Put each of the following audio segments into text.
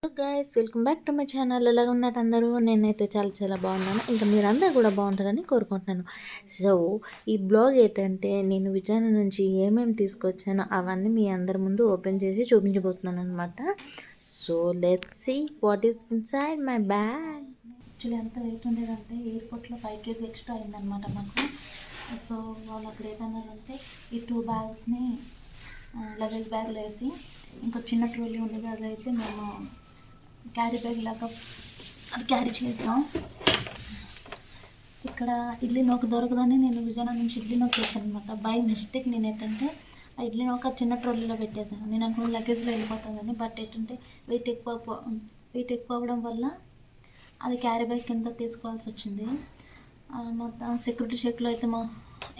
Guys welcome back to my channel. ఎలాగ ఉన్నారు అందరూ? నేనైతే చాలా బాగున్నాను. ఇంకా మీరందరూ కూడా బాగుంటారని కోరుకుంటున్నాను. సో ఈ బ్లాగ్ ఏంటంటే నేను విజయనగరం నుంచి ఏమేమి తీసుకొచ్చానో అవన్నీ మీ అందరి ముందు ఓపెన్ చేసి చూపించబోతున్నాను అనమాట. So let's see what is inside my bag. Actually ఎంత వెయిట్ ఉండేదంటే ఎయిర్పోర్ట్లో 5 kg ఎక్స్ట్రా అయిందనమాట మాకు. సో వాళ్ళు అక్కడ ఏంటన్నారంటే ఈ 2 బ్యాగ్స్ని లగేజ్ బ్యాగ్లో వేసి ఇంకా చిన్న ట్రోలీ ఉండేది, అదైతే మేము క్యారీ బ్యాగ్ లాగా అది క్యారీ చేసాం. ఇక్కడ ఇడ్లీ నూక దొరకదని నేను విజయనగరం నుంచి ఇడ్లీ నూక తెచ్చాను అనమాట. బై మిస్టేక్ నేను ఏంటంటే ఆ ఇడ్లీ నూక చిన్న ట్రోలీలో పెట్టేశాను. నేను అనుకున్న లగేజ్లో వెళ్ళిపోతుందని. బట్ ఏంటంటే వెయిట్ ఎక్కువ అవ్వడం వల్ల అది క్యారీ బ్యాగ్ కింద తీసుకోవాల్సి వచ్చింది. మొత్తం సెక్యూరిటీ చెక్లో అయితే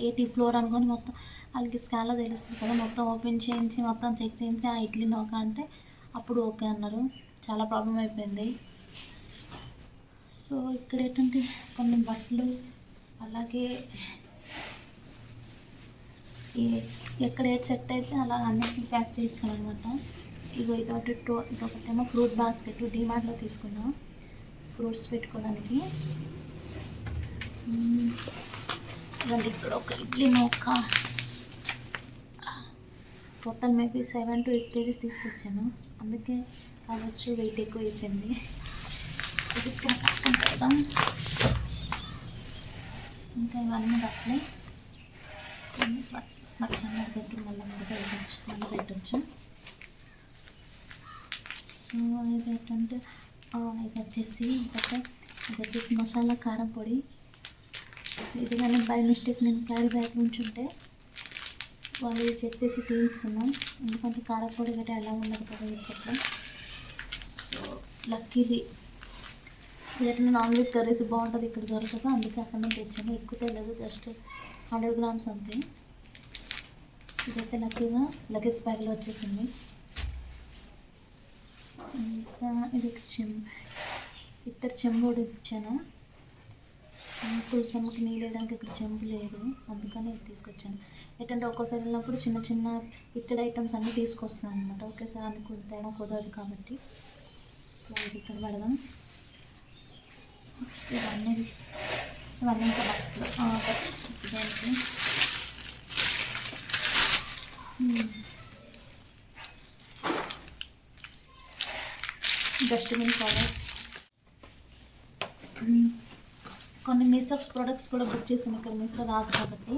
80 ఫ్లోర్ అనుకొని మొత్తం వాళ్ళకి స్కాన్లో తెలుస్తుంది కదా, మొత్తం ఓపెన్ చేయించి మొత్తం చెక్ చేయించి ఆ ఇడ్లీ నూక అంటే అప్పుడు ఓకే అన్నారు. చాలా ప్రాబ్లం అయిపోయింది. సో ఇక్కడ ఏంటంటే కొన్ని బట్టలు, అలాగే ఎక్కడ ఏది సెట్ అయితే అలా అన్నిటిని ప్యాక్ చేస్తాను అనమాట. ఇదొకటేమో ఫ్రూట్ బాస్కెట్ డీమార్ట్లో తీసుకున్నాం ఫ్రూట్స్ పెట్టుకోవడానికి. ఇదండి ఇక్కడ ఒక ఇడ్లీ నూక. టోటల్ మేబీ 7 to 8 kgs తీసుకొచ్చాను, అందుకే కావచ్చు వెయిట్ ఎక్కువ అయిపోయింది. ఇది ఇక్కడ పక్కన పెడదాం. ఇంకా ఇవన్నీ బట్టలే, బట్టల దగ్గర మళ్ళీ పెట్టచ్చు. సో ఇది ఏంటంటే ఇది వచ్చేసి మసాలా కారం పొడి. ఇది కానీ బై మిస్టేక్ నేను క్యారీ బ్యాగ్ నుంచి ఉంటే వాళ్ళు చెక్ చేసి తీయించున్నాం, ఎందుకంటే కారపొడి గట్రా ఎలా ఉండదు కదా ఇప్పట్లో. సో లక్కీలీ ఏదైనా నాన్ వెజ్ కర్రీస్ బాగుంటుంది ఇక్కడ దొరకదు, అందుకే అక్కడ నుంచి తెచ్చాను. ఎక్కువ తెలియదు, జస్ట్ 100 grams అంతే. ఇదైతే లక్కీగా లగేజ్ బ్యాగ్లో వచ్చేసింది. ఇంకా ఇది ఇద్దరు చెంబు ఇచ్చాను. తులసమ్మకి నీళ్ళు వేయడానికి ఇక్కడ చెంబు లేదు, అందుకని ఇది తీసుకొచ్చాను. ఏంటంటే ఒక్కోసారి వెళ్ళినప్పుడు చిన్న ఇత్తడి ఐటమ్స్ అన్నీ తీసుకొస్తాను అనమాట. ఒకేసారి అన్ని తేడా కుదరదు కాబట్టి. సో ఇది ఇక్కడ పెడదాం. నెక్స్ట్ ఇవన్నీ ఇంకా బట్టలు దానికి డస్ట్బిన్ కవర్స్. కొన్ని మీషోస్ ప్రోడక్ట్స్ కూడా బుక్ చేశాను, ఇక్కడ మీషో రాదు కాబట్టి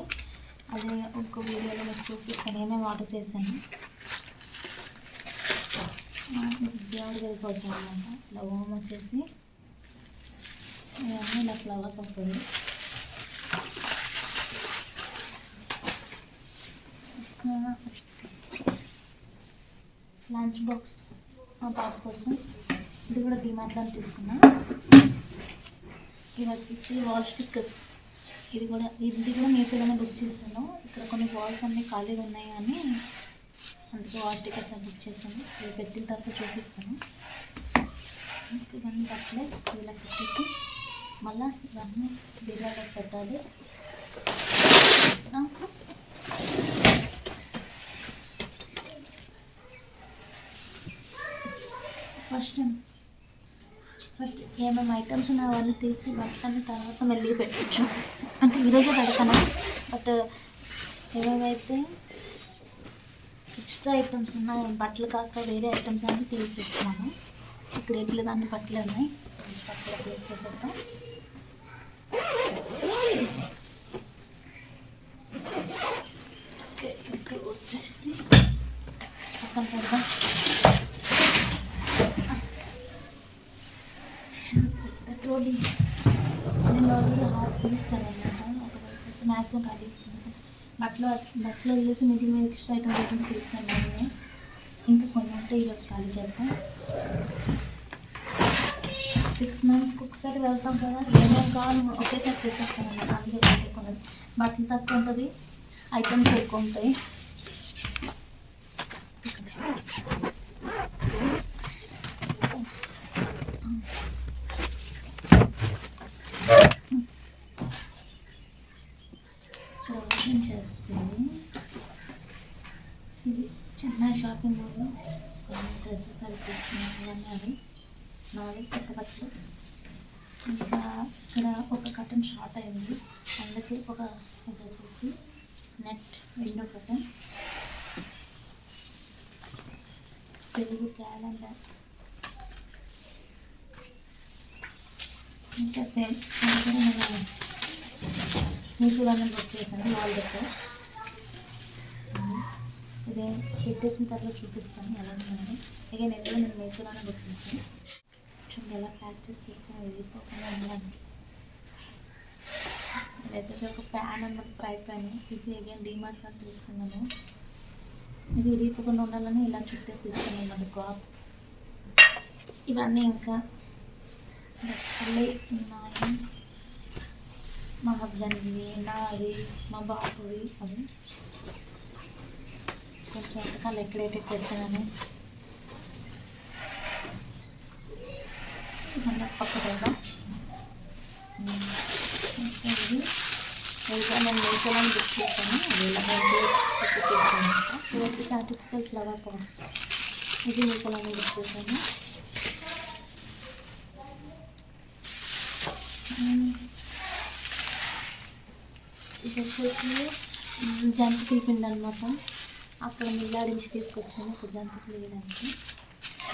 అదే ఇంకో వీడియోలో మీకు చూపిస్తాను ఏమేమి ఆర్డర్ చేశాను. దేవుడి గది కోసం అనమాట. ఇలా ఓమ్ వచ్చేసి ఇవన్నీ ఇలా ఫ్లవర్స్ వస్తుంది. లంచ్ బాక్స్ మా పాప కోసం, ఇది కూడా డిమార్ట్లో తీసుకున్నా. ఇది వచ్చేసి వాల్ స్టిక్కర్స్. ఇది కూడా మీషోలోనే బుక్ చేశాను. ఇక్కడ కొన్ని వాల్స్ అన్నీ ఖాళీగా ఉన్నాయి కానీ అందుకే వాల్ స్టిక్కర్స్ అని బుక్ చేశాను. ఇవి పెట్టిన తర్వాత చూపిస్తాను. ఇవన్నీ బట్టలే ఇలా పెట్టేసి మళ్ళీ ఇవన్నీ బిర్యానీలో పెట్టాలి. ఫస్ట్ ఏమేమి ఐటమ్స్ ఉన్నాయి అవన్నీ తీసి బట్టని తర్వాత మెల్లిగా పెట్టచ్చు. అంటే ఈరోజే పెడతాను, బట్ ఏమేమైతే ఎక్స్ట్రా ఐటమ్స్ ఉన్నాయి బట్టలు కాక వేరే ఐటమ్స్ అన్నీ తీసేస్తున్నాను. ఇక్కడ ఎట్లేదు అన్ని బట్టలు ఉన్నాయి, బట్టలు క్లియర్ చేసేద్దాం. ఓకే క్లోజ్ చేసి పక్కన పెడదాం. ట్రోలీ నేను ఆల్రెడీ హాఫ్ తీస్తాను అన్నమాట. ఒకవైపు మ్యాక్సిమం ఖాళీ బట్టలు వదిలేసి మిగిలిన ఎక్స్ట్రా ఐటమ్ లేకుండా తీస్తాను. నేను ఇంకా కొన్ని ఉంటే ఈరోజు ఖాళీ చేద్దాం. 6 monthsకి ఒకసారి వెళ్తాం కదా, ఏమేమి కావాలి ఒకేసారి తెచ్చేస్తాను అన్నమాట. అందుకే ఎక్కువ బట్టలు తక్కువ ఉంటుంది, ఐటమ్స్ ఎక్కువ ఉంటాయి. ఇది చిన్న షాపింగ్ మాల్లో డ్రెస్సెస్ అవి తీసుకున్నాను. అవి నాలుగు కొత్త బట్టలు. ఇంకా ఇక్కడ ఒక కటన్ షార్ట్ అయింది, అందుకే ఒక ఇది వచ్చేసి నెట్ విండో కటన్. తెలుగు క్యాలెండర్. ఇంకా సేమ్ నేను మీషోలోనే బుక్ చేశాను వాల్ డెకర్. ఇదే పెట్టేసిన తర్వాత చూపిస్తాను ఎలా ఉందని. అగైన్ ఎందుకు నేను మీషోలోనే బుక్ చేశాను. చూడండి ఎలా ప్యాక్ చేసి తెచ్చాను వెళ్ళిపోకుండా ఉండడానికి. ఇదైతే ఒక ప్యాన్ అన్నమాట, ఫ్రై ప్యాన్. ఇది అగైన్ డీమార్ట్లో తీసుకున్నాను. ఇది ఇరిగిపోకుండా ఉండాలని ఇలా చుట్టేసి తెచ్చాను అన్నమాట క్లాత్. ఇవన్నీ ఇంకా బట్టలే ఉన్నాయి, మా హస్బెండ్వి, నాది, మా బాబువి. అది కొంచెం ఎంతకాలం ఎక్కడైతే పెడతానని ఇవన్నీ పక్కగా. ఇది నేను మీషోలో బుక్ చేశాను, ఇది వచ్చేసి ఆర్టిఫిషియల్ ఫ్లవర్ పాట్స్. ఇది మీషోలో బుక్ చేశాను. ఇది వచ్చేసి జంతికల పిండి అనమాట. అక్కడ మిల్లాడించి తీసుకొచ్చాను ఇప్పుడు జంతికలు వేయడానికి.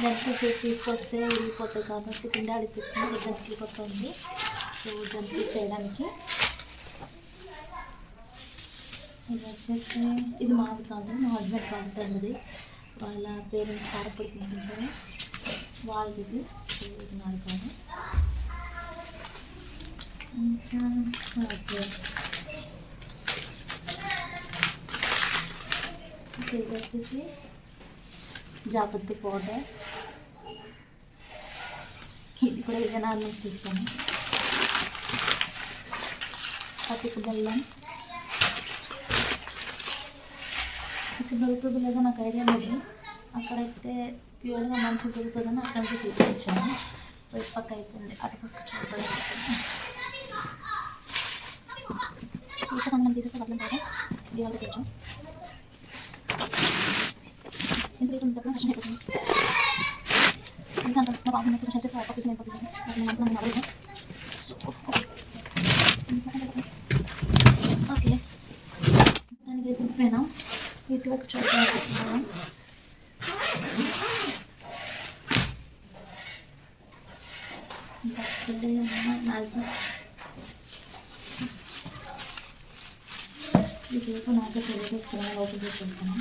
జంతికలు చేసి తీసుకొస్తే విరిగిపోతాయి కాబట్టి పిండి ఆడికి తెచ్చాను. జంతికలు కొత్త ఉంది, సో జంతికలు చేయడానికి. ఇది వచ్చేసి ఇది మాది కాదు, మా హస్బెండ్ కాంటాండ్ది. వాళ్ళ పేరెంట్స్ కారపొడి పంపించారు వాళ్ళది. ఇది సో ఇది మాది కాదు. ఇంకా ఓకే, ఇది వచ్చేసి జాపత్తి పౌడర్. ఇది కూడా విజయనగరం నుంచి తెచ్చాను. పటిక బెల్లం. ఇక్కడ దొరుకుతుంది లేదో నాకు ఐడియా లేదు, అక్కడైతే ప్యూర్గా మంచిగా దొరుకుతుందని అక్కడికి తీసుకొచ్చాను. సో ఇటు పక్క అయిపోయింది, అటుపక్క చూడాలి. ఇక సంబంధం తీసేసి పట్లం కదా దీవాళి కొంచెం ఎంత రేటు తప్ప కష్టం అయిపోతుంది. ఇంకా మా బాబు నాకు షర్ట్ ఆఫీస్ అయిపోతుంది. సో ఓకే, దానికి రేపు ఉండిపోయినా ఇటువైపు చూడాలనుకుంటున్నాను. ఇంకా మ్యాక్సిమం ఈ రేపు నాకు తెలియదు, ఒకసారి ఓపెన్ చేసి చూస్తాను.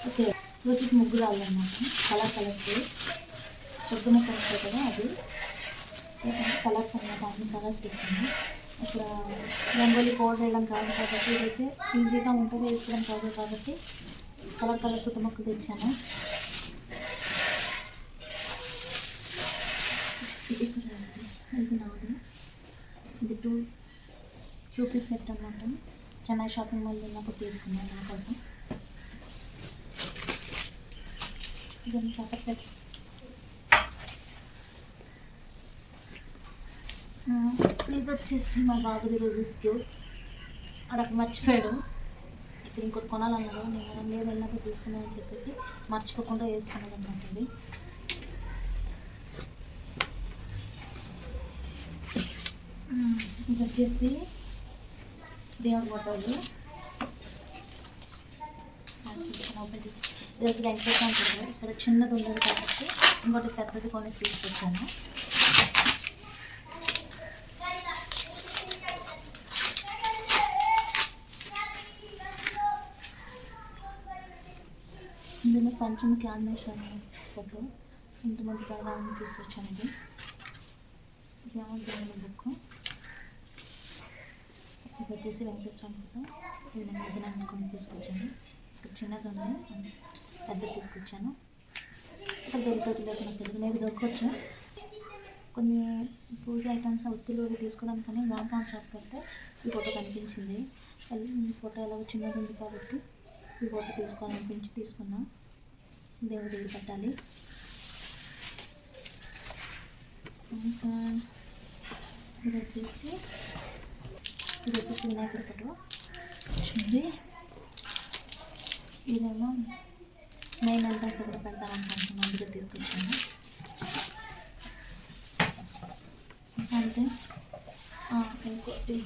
ఓకే, ఇది వచ్చేసి ముగ్గు రాళ్ళు అన్నమాట, కలర్ కలర్స్. సొద్దు ముక్కలు ఉంటాయి కదా, అది కలర్స్ అన్నమాట. అన్ని కలర్స్ తెచ్చాను. ఇక్కడ రంగోలీ పౌడర్ వేయడం కాదు కాబట్టి ఇదైతే ఈజీగా ఉంటుంది వేసుకోవడం కాదు కాబట్టి కలర్ కలర్ సొద్దు ముక్కలు తెచ్చాను. ఇది నాది, ఇది 2 పీస్ సెట్ అన్నమాట. చెన్నై షాపింగ్ మాల్ ఉన్నప్పుడు తీసుకున్నాను నా కోసం. ఇవన్నీ పేపర్ పెట్స్. ఇది వచ్చేసి మా బాబుది రోజు అక్కడ మర్చిపోయాడు. ఇక్కడ ఇంకొకటి కొనాలన్నాడు, నేను లేదు వెళ్ళినప్పుడు తీసుకున్నానని చెప్పేసి మర్చిపోకుండా వేసుకున్నాను అన్నమాట. ఇది వచ్చేసి దేవుడి ఫోటోలు. ఓపెన్ చేసి ఇది వచ్చి వెంకటేశ్వర ఉంటుంది. ఇక్కడ చిన్నది ఉండదు కాబట్టి ఇంకోటి పెద్దది కొనేసి తీసుకొచ్చాను. ఇందులో పంచముఖి ఆంజనేయ ఫోటో ఇంటి ముందు పెడదామని తీసుకొచ్చాను. ఇది దేవుని బుక్. ఇది వచ్చేసి వెంకటేశ్వర ఫోటో. ఇది నేను నిజంగా కొన్ని తీసుకొచ్చాను. ఇక్కడ చిన్నగా ఉంది, పెద్దది తీసుకొచ్చాను. ఇక్కడ దొరుకుతుంది లేదు నాకు తెలియదు, మేబీ దొరకవచ్చు. కొన్ని పూజ ఐటమ్స్ ఒత్తులు తీసుకోవడానికి కానీ వామ్ షాప్కి వెళ్తే ఈ ఫోటో కనిపించింది. ఈ ఫోటో ఎలా చిన్నగా ఉంది కాబట్టి ఈ ఫోటో తీసుకోవాలనిపించి తీసుకున్నా. దేవుడి దగ్గర పెట్టాలి. ఇంకా ఇది వచ్చేసి వినాయకుడి ఫోటో చూడండి. ఇదేమో నేను ఎంత దగ్గర పెడతాను అనుకుంటున్నాను, అందుకే తీసుకొచ్చాను. అంతే. ఇంకోటి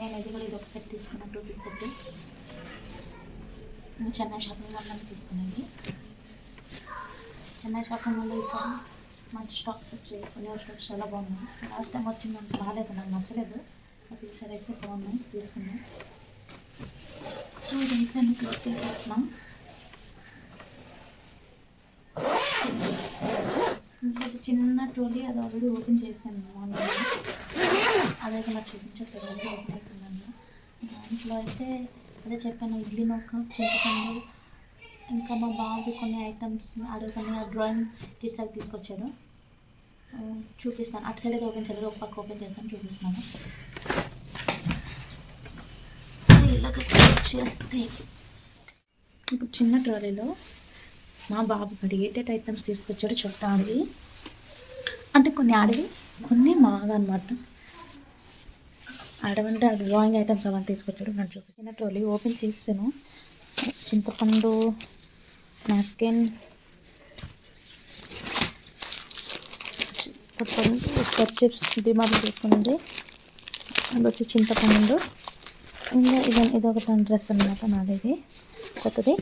నేను ఇది కూడా ఇది ఒక సెట్ తీసుకున్నాను, 2 పీస్ సెట్. చెన్నై షాపింగ్ మాల్లో తీసుకున్నాను. చెన్నై షాపింగ్ మాల్లో ఈసారి మంచి స్టాక్స్ వచ్చాయి, కొన్ని స్టాక్స్ చాలా బాగున్నాయి. లాస్ట్ టైం వచ్చిందంటే బాగాలేదు, నాకు నచ్చలేదు. అది ఈసారి అయితే బాగున్నాయి, తీసుకున్నాం. సో దీంట్లో క్లోజ్ చేసేస్తున్నాం. ఇంకొక చిన్న ట్రోలీ, అది ఆల్రెడీ ఓపెన్ చేశాను మార్నింగ్. అదైతే నాకు చూపించట్లేదు, ఓపెన్ అవుతుందన్న. దాంట్లో అయితే అదే చెప్పాను, ఇడ్లీ నూక, చింతపండు, ఇంకా మా బాబు కొన్ని ఐటమ్స్ కొన్ని డ్రాయింగ్ కిట్స్ అవి తీసుకొచ్చాడు. చూపిస్తాను. అటు సైడ్ అయితే ఓపెన్ చేయలేదు, ఒక పక్క ఓపెన్ చేస్తాను, చూపిస్తున్నాను. ఇలాగ చేస్తే ఇప్పుడు చిన్న ట్రాలీలో మా బాబు ఏటేట్ ఐటమ్స్ తీసుకొచ్చాడు చూడటానికి. అంటే కొన్ని ఆడవి, కొన్ని మాగా అనమాట. ఆడవంటే ఆ డ్రాయింగ్ ఐటమ్స్ అవన్నీ తీసుకొచ్చాడు, నాకు చూపిస్తున్న ట్రాలీ ఓపెన్ చేసాను. చింతపండు, నాప్కిన్, చిప్స్ డిమార్ట్లో తీసుకున్నది. అది వచ్చి చింతపండు. ఇంకా ఇదొకటి డ్రెస్ అనమాట నాది, ఇది కొత్తది.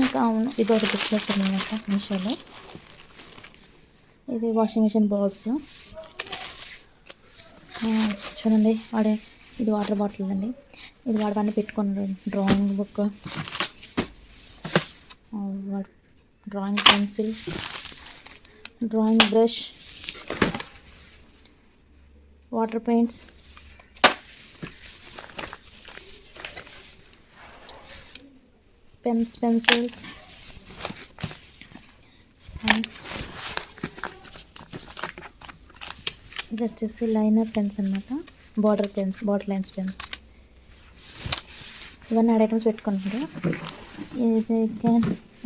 ఇంకా అవును, ఇదొకటి డ్రెస్ అనమాట మీషోలో. ఇది వాషింగ్ మిషన్ బాల్స్ చూడండి. ఇది వాటర్ బాటిల్ అండి. ఇది వాడవాడిని పెట్టుకున్నాడు. Drawing book, drawing pencil, drawing brush, water paints, pencils, ఇది వచ్చేసి లైనర్ పెన్స్ అనమాట, బార్డర్ లైన్స్ పెన్స్. ఇవన్నీ ఆడ ఐటమ్స్ పెట్టుకుంటారు.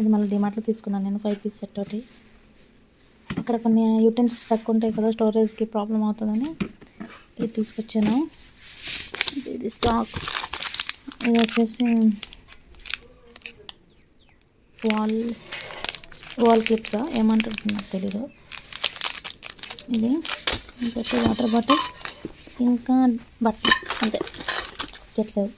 ఇది మళ్ళీ డిమార్ట్లో తీసుకున్నాను నేను, 5 పీస్ సెట్ ఒకటి. అక్కడ కొన్ని యూటెన్సిల్స్ తక్కువ ఉంటాయి కదా, స్టోరేజ్కి ప్రాబ్లం అవుతుందని ఇది తీసుకొచ్చాను. ఇది సాక్స్. ఇది వచ్చేసి వాల్ క్లిప్స్ ఏమంటారు నాకు తెలీదు. ఇది ఇంకొచ్చి వాటర్ బాటిల్, ఇంకా బట్టలు, అంతే, ఎట్లేదు.